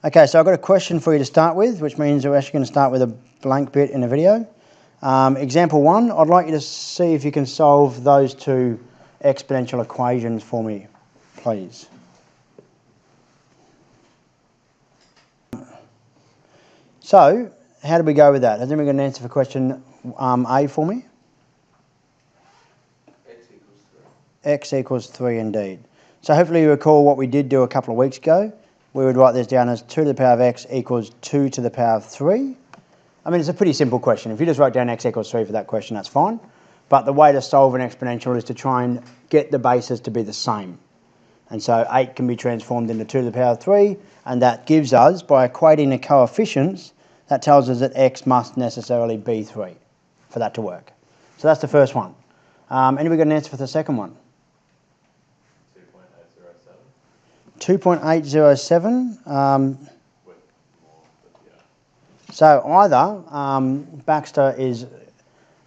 Okay, so I've got a question for you to start with, which means we're actually going to start with a blank bit in the video. Example 1, I'd like you to see if you can solve those two exponential equations for me, please. So, how did we go with that? Has anyone got an answer for question A for me? X equals 3 indeed. So hopefully you recall what we did do a couple of weeks ago. We would write this down as 2 to the power of x equals 2 to the power of 3. I mean, it's a pretty simple question. If you just write down x equals 3 for that question, that's fine. But the way to solve an exponential is to try and get the bases to be the same. And so 8 can be transformed into 2 to the power of 3, and that gives us, by equating the coefficients, that tells us that x must necessarily be 3 for that to work. So that's the first one. Anybody got an answer for the second one? 2.807. So either Baxter is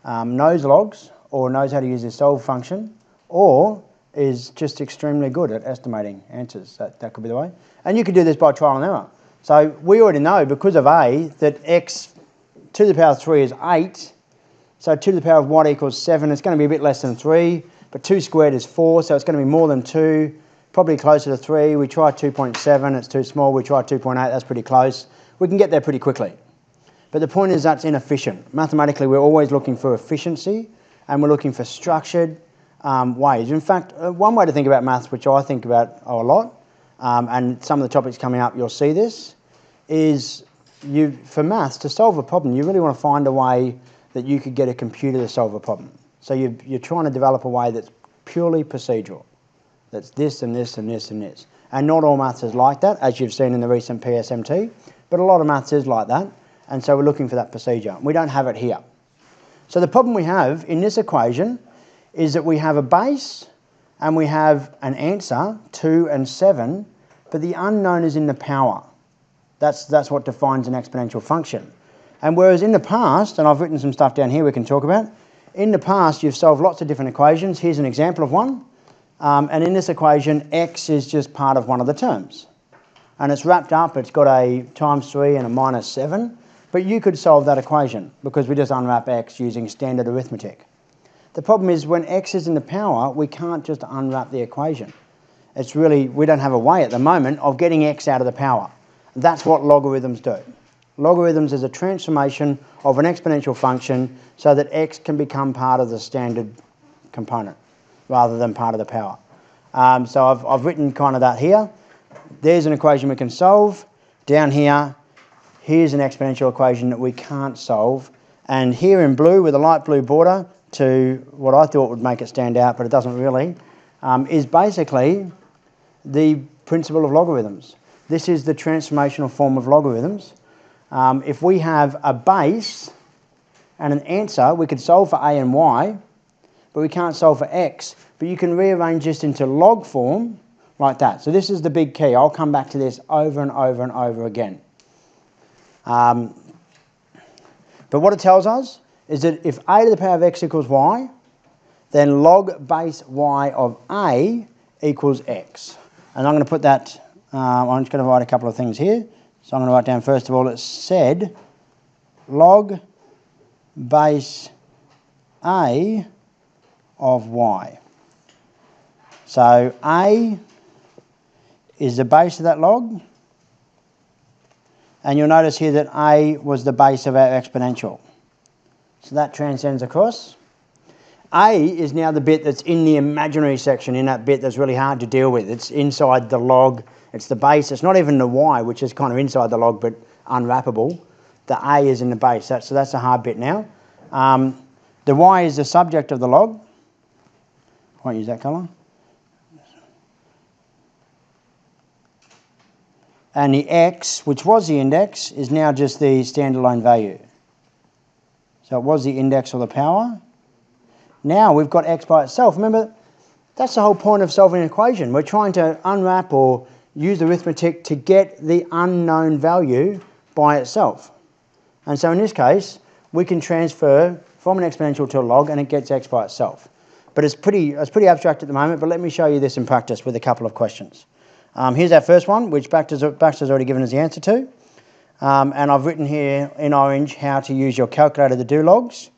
knows logs or knows how to use this solve function, or is just extremely good at estimating answers. That could be the way. And you could do this by trial and error. So we already know, because of A, that x to the power of 3 is 8. So 2 to the power of what equals 7. It's going to be a bit less than 3, but 2 squared is 4, so it's going to be more than 2. Probably closer to 3. We try 2.7, it's too small. We try 2.8, that's pretty close. We can get there pretty quickly. But the point is that's inefficient. Mathematically, we're always looking for efficiency, and we're looking for structured ways. In fact, one way to think about maths, which I think about a lot, and some of the topics coming up, you'll see this, is for maths, to solve a problem, you really want to find a way that you could get a computer to solve a problem. So you're trying to develop a way that's purely procedural. That's this and this and this and this. And not all maths is like that, as you've seen in the recent PSMT, but a lot of maths is like that, and so we're looking for that procedure. We don't have it here. So the problem we have in this equation is that we have a base and we have an answer, 2 and 7, but the unknown is in the power. That's what defines an exponential function. And whereas in the past, and I've written some stuff down here we can talk about, in the past you've solved lots of different equations. Here's an example of one. And in this equation, x is just part of one of the terms. And it's wrapped up, it's got a times 3 and a minus 7. But you could solve that equation because we just unwrap x using standard arithmetic. The problem is when x is in the power, we can't just unwrap the equation. It's really, we don't have a way at the moment of getting x out of the power. That's what logarithms do. Logarithms is a transformation of an exponential function so that x can become part of the standard component rather than part of the power. So I've written kind of that here. There's an equation we can solve. Down here, here's an exponential equation that we can't solve. And here in blue with a light blue border to what I thought would make it stand out, but it doesn't really, is basically the principle of logarithms. This is the transformational form of logarithms. If we have a base and an answer, we could solve for a and y, but we can't solve for x. But you can rearrange this into log form like that. So this is the big key. I'll come back to this over and over and over again. But what it tells us is that if a to the power of x equals y, then log base y of a equals x. And I'm going to put that, I'm just going to write a couple of things here. So I'm going to write down, first of all, it said log base a of y. So a is the base of that log. And you'll notice here that a was the base of our exponential. So that transcends across. A is now the bit that's in the imaginary section, in that bit that's really hard to deal with. It's inside the log. It's the base. It's not even the y, which is kind of inside the log but unwrappable. The a is in the base. So that's the hard bit now. The y is the subject of the log. I won't use that colour. And the x, which was the index, is now just the standalone value. So it was the index or the power. Now we've got x by itself. Remember, that's the whole point of solving an equation. We're trying to unwrap or use arithmetic to get the unknown value by itself. And so in this case, we can transfer from an exponential to a log and it gets x by itself. But it's pretty abstract at the moment, but let me show you this in practice with a couple of questions. Here's our first one, which Baxter's already given us the answer to. And I've written here in orange how to use your calculator to do logs.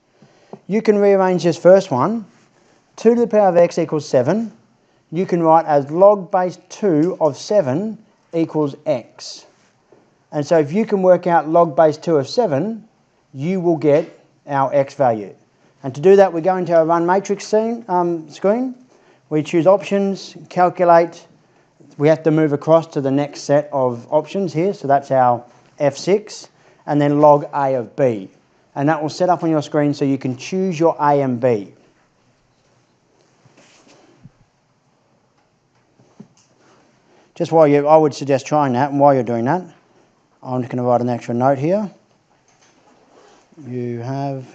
You can rearrange this first one. 2 to the power of x equals 7. You can write as log base 2 of 7 equals x. And so if you can work out log base 2 of 7, you will get our x value. And to do that, we go into our run matrix screen. We choose options, calculate. We have to move across to the next set of options here. So that's our F6, and then log A of B. And that will set up on your screen so you can choose your A and B. Just while I would suggest trying that, and while you're doing that, I'm just going to write an extra note here. You have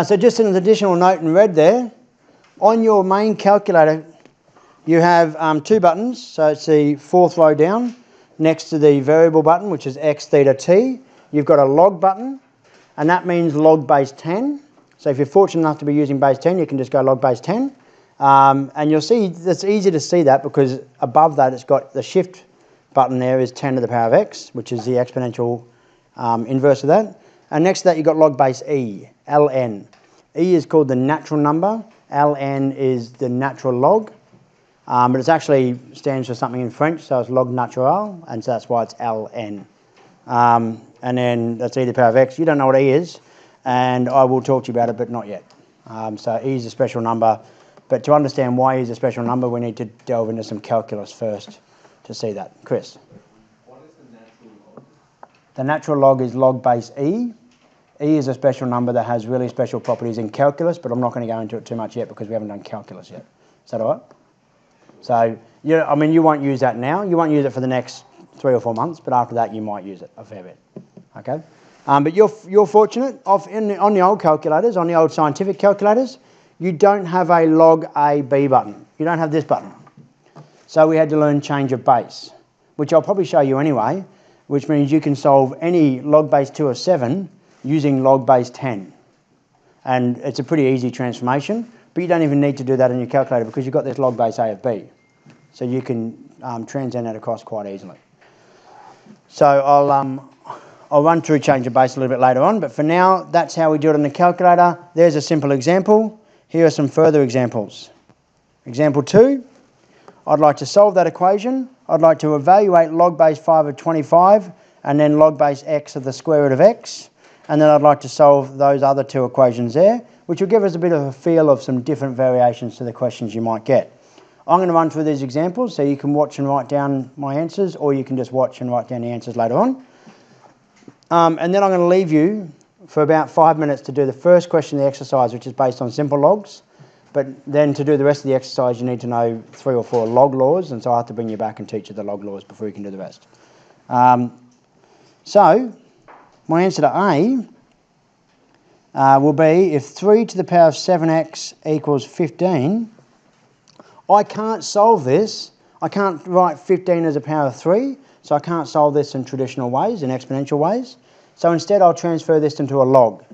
so just an additional note in red there. On your main calculator, you have 2 buttons. So it's the 4th row down next to the variable button, which is x theta t. You've got a log button, and that means log base 10. So if you're fortunate enough to be using base 10, you can just go log base 10. And you'll see it's easy to see that because above that it's got the shift button there is 10 to the power of x, which is the exponential inverse of that. And next to that you've got log base e, ln. E is called the natural number. Ln is the natural log, but it actually stands for something in French, so it's log natural, and so that's why it's Ln. And then that's e to the power of x. You don't know what e is, and I will talk to you about it, but not yet. So e is a special number, but to understand why e is a special number, we need to delve into some calculus first to see that. Chris? What is the natural log? The natural log is log base e. E is a special number that has really special properties in calculus, but I'm not going to go into it too much yet because we haven't done calculus yet. Is that all right? So, yeah, I mean, you won't use that now. You won't use it for the next 3 or 4 months, but after that you might use it a fair bit. Okay? But you're fortunate. On the old calculators, on the old scientific calculators, you don't have a log A B button. You don't have this button. So we had to learn change of base, which I'll probably show you anyway, which means you can solve any log base 2 of 7 using log base 10. And it's a pretty easy transformation, but you don't even need to do that in your calculator because you've got this log base A of B. So you can transcend that across quite easily. So I'll run through change of base a little bit later on, but for now, that's how we do it on the calculator. There's a simple example. Here are some further examples. Example 2, I'd like to solve that equation. I'd like to evaluate log base 5 of 25 and then log base x of the square root of x. And then I'd like to solve those other 2 equations there, which will give us a bit of a feel of some different variations to the questions you might get. I'm going to run through these examples so you can watch and write down my answers, or you can just watch and write down the answers later on. And then I'm going to leave you for about 5 minutes to do the first question of the exercise, which is based on simple logs. But then to do the rest of the exercise, you need to know 3 or 4 log laws, and so I have to bring you back and teach you the log laws before you can do the rest. So my answer to A will be if 3 to the power of 7x equals 15, I can't solve this. I can't write 15 as a power of 3, so I can't solve this in traditional ways, in exponential ways. So instead I'll transfer this into a log.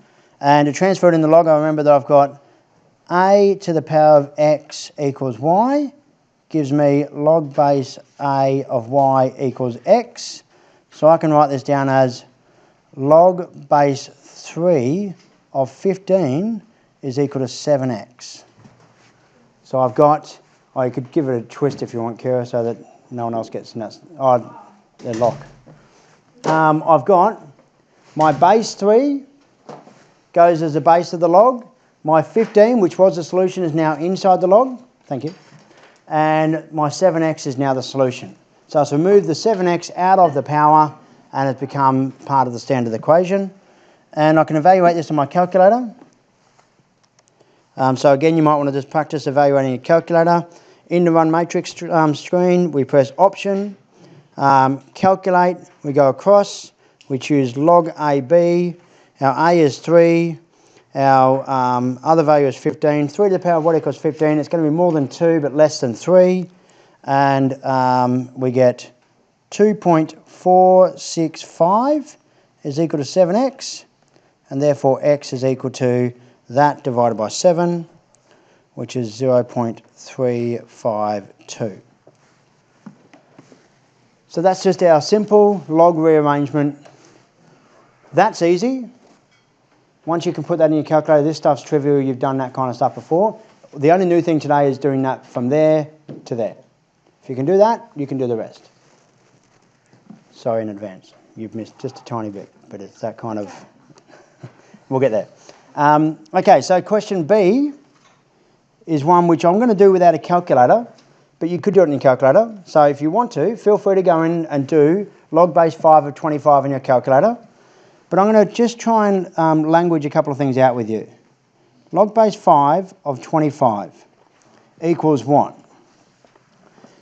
And to transfer it in the log, I remember that I've got a to the power of x equals y, gives me log base a of y equals x. So I can write this down as log base 3 of 15 is equal to 7x. So I've got, you could give it a twist if you want, Kira, so that no one else gets nuts. Oh, they're locked. I've got my base 3 goes as the base of the log. My 15, which was the solution, is now inside the log. Thank you. And my 7x is now the solution. So I've removed the 7x out of the power and it's become part of the standard equation. And I can evaluate this on my calculator. So again, you might want to just practice evaluating your calculator. In the run matrix screen, we press option, calculate, we go across, we choose log AB, our A is 3, Our other value is 15. 3 to the power of what equals 15? It's going to be more than 2 but less than 3. And we get 2.465 is equal to 7x. And therefore x is equal to that divided by 7, which is 0.352. So that's just our simple log rearrangement. That's easy. Once you can put that in your calculator, this stuff's trivial. You've done that kind of stuff before. The only new thing today is doing that from there to there. If you can do that, you can do the rest. Sorry in advance. You've missed just a tiny bit, but it's that kind of... We'll get there. Okay, so question B is one which I'm going to do without a calculator, but you could do it in your calculator. So if you want to, feel free to go in and do log base 5 of 25 in your calculator. But I'm going to just try and language a couple of things out with you. Log base 5 of 25 equals what?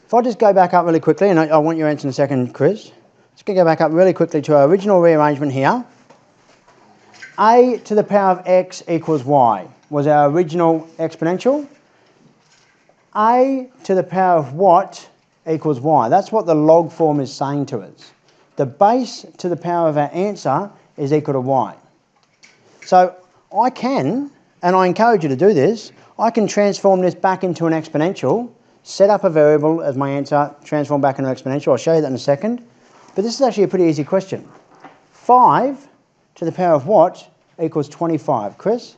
If I just go back up really quickly, and I want your answer in a second, Chris. Just going to go back up really quickly to our original rearrangement here. A to the power of x equals y was our original exponential. A to the power of what equals y. That's what the log form is saying to us. The base to the power of our answer is equal to y. So I can, and I encourage you to do this, I can transform this back into an exponential, set up a variable as my answer, transform back into an exponential. I'll show you that in a second. But this is actually a pretty easy question. 5 to the power of what equals 25? Chris?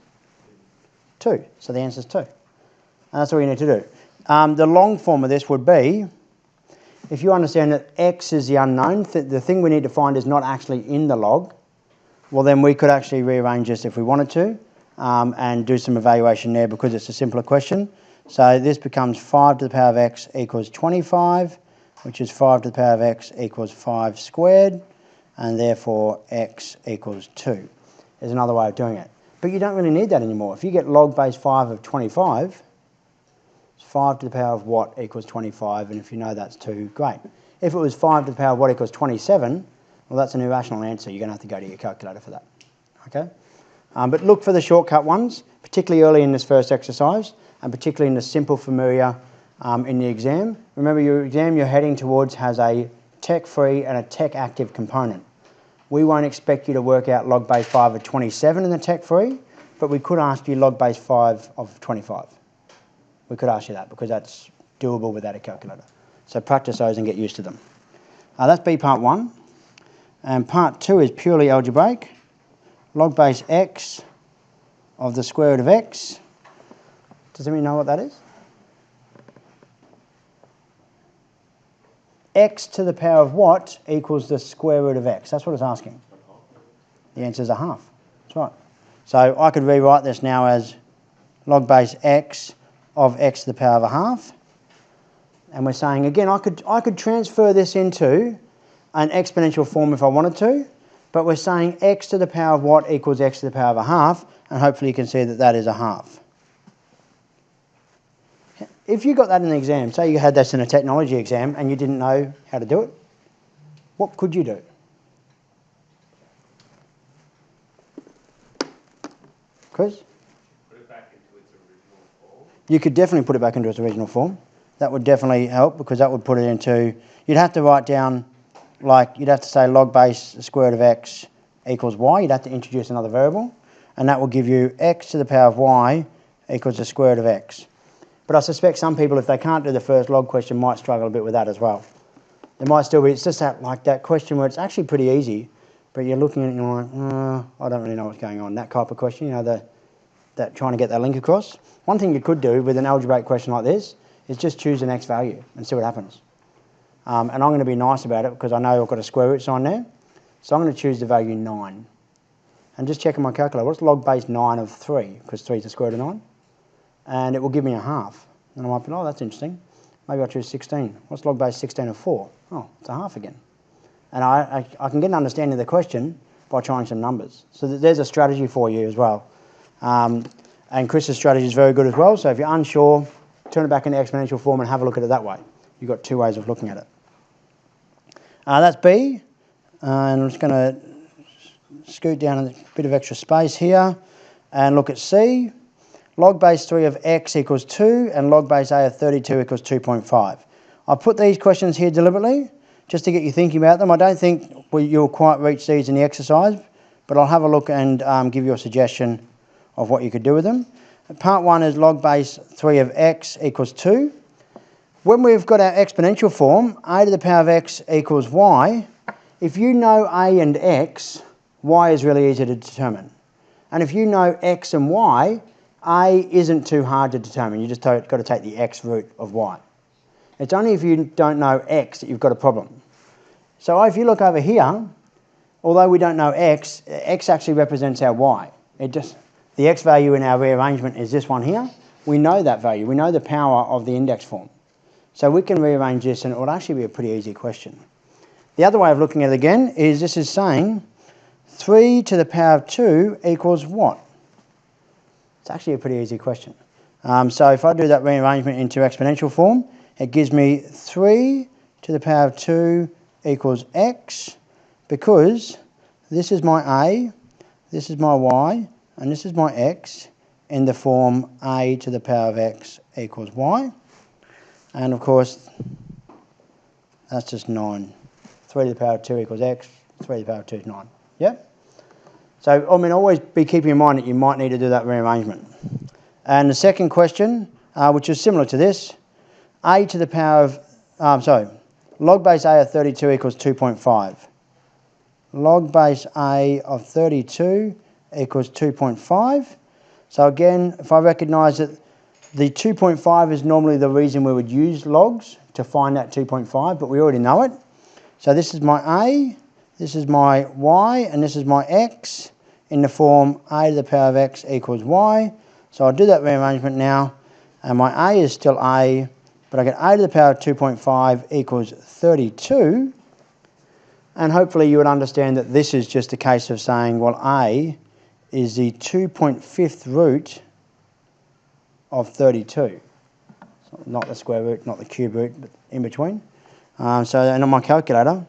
2. So the answer is 2. And that's all you need to do. The long form of this would be, if you understand that x is the unknown, the thing we need to find is not actually in the log, well then we could actually rearrange this if we wanted to and do some evaluation there because it's a simpler question. So this becomes 5 to the power of x equals 25, which is 5 to the power of x equals 5 squared, and therefore x equals 2. There's another way of doing it. But you don't really need that anymore. If you get log base 5 of 25, it's 5 to the power of what equals 25, and if you know that's 2, great. If it was 5 to the power of what equals 27, well, that's an irrational answer. You're going to have to go to your calculator for that. Okay? But look for the shortcut ones, particularly early in this first exercise, and particularly in the simple familiar in the exam. Remember, your exam you're heading towards has a tech-free and a tech-active component. We won't expect you to work out log base 5 of 27 in the tech-free, but we could ask you log base 5 of 25. We could ask you that because that's doable without a calculator. So practice those and get used to them. That's B part 1. And part 2 is purely algebraic. Log base x of the square root of x. Does anybody know what that is? X to the power of what equals the square root of x? That's what it's asking. The answer is a half. That's right. So I could rewrite this now as log base x of x to the power of a half. And we're saying, again, I could transfer this into an exponential form if I wanted to, but we're saying x to the power of what equals x to the power of a half, and hopefully you can see that that is a half. If you got that in the exam, say you had this in a technology exam and you didn't know how to do it, what could you do? Chris? Put it back into its original form. You could definitely put it back into its original form. That would definitely help because that would put it into, you'd have to write down, like you'd have to say log base square root of x equals y. You'd have to introduce another variable, and that will give you x to the power of y equals the square root of x. But I suspect some people, if they can't do the first log question, might struggle a bit with that as well. There might still be, it's just that, like that question where it's actually pretty easy, but you're looking at it and you're like, I don't really know what's going on. That type of question, you know, that trying to get that link across. One thing you could do with an algebraic question like this is just choose an x value and see what happens. And I'm going to be nice about it because I know I've got a square root sign there. So I'm going to choose the value 9. And just check on my calculator, what's log base 9 of 3? Because 3 is the square root of 9. And it will give me a half. And I might be, oh, that's interesting. Maybe I'll choose 16. What's log base 16 of 4? Oh, it's a half again. And I can get an understanding of the question by trying some numbers. So there's a strategy for you as well. And Chris's strategy is very good as well. So if you're unsure, turn it back into exponential form and have a look at it that way. You've got two ways of looking at it. That's B. And I'm just going to scoot down a bit of extra space here. and look at C. Log base 3 of x equals 2 and log base a of 32 equals 2.5. I put these questions here deliberately just to get you thinking about them. I don't think you'll quite reach these in the exercise, but I'll have a look and give you a suggestion of what you could do with them. Part 1 is log base 3 of x equals 2. When we've got our exponential form, a to the power of x equals y, if you know a and x, y is really easy to determine. And if you know x and y, a isn't too hard to determine. You just got to take the x root of y. It's only if you don't know x that you've got a problem. So if you look over here, although we don't know x, x actually represents our y. The x value in our rearrangement is this one here. We know that value. We know the power of the index form. So we can rearrange this and it would actually be a pretty easy question. The other way of looking at it again is this is saying 3 to the power of 2 equals what? It's actually a pretty easy question. So if I do that rearrangement into exponential form, it gives me 3 to the power of 2 equals x, because this is my a, this is my y, and this is my x in the form a to the power of x equals y. And of course, that's just 9. 3 to the power of 2 equals x, 3 to the power of 2 is 9. Yeah? So, I mean, always be keeping in mind that you might need to do that rearrangement. And the second question, which is similar to this, a to the power of, log base a of 32 equals 2.5. Log base a of 32 equals 2.5. So again, if I recognise that the 2.5 is normally the reason we would use logs to find that 2.5, but we already know it. So this is my a, this is my y, and this is my x in the form a to the power of x equals y. So I'll do that rearrangement now, and my a is still a, but I get a to the power of 2.5 equals 32. And hopefully you would understand that this is just a case of saying, well, a is the 2.5th root of 32. So not the square root, not the cube root, but in between. And on my calculator,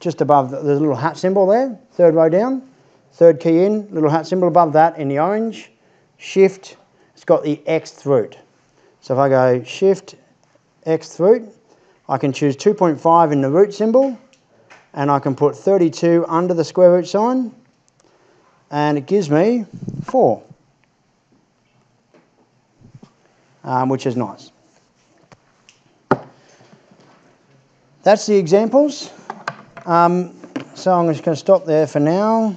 just above the little hat symbol there, third row down, third key in, little hat symbol above that in the orange, shift, it's got the xth root. So if I go shift xth root, I can choose 2.5 in the root symbol, and I can put 32 under the square root sign, and it gives me 4, which is nice. That's the examples. So I'm just going to stop there for now.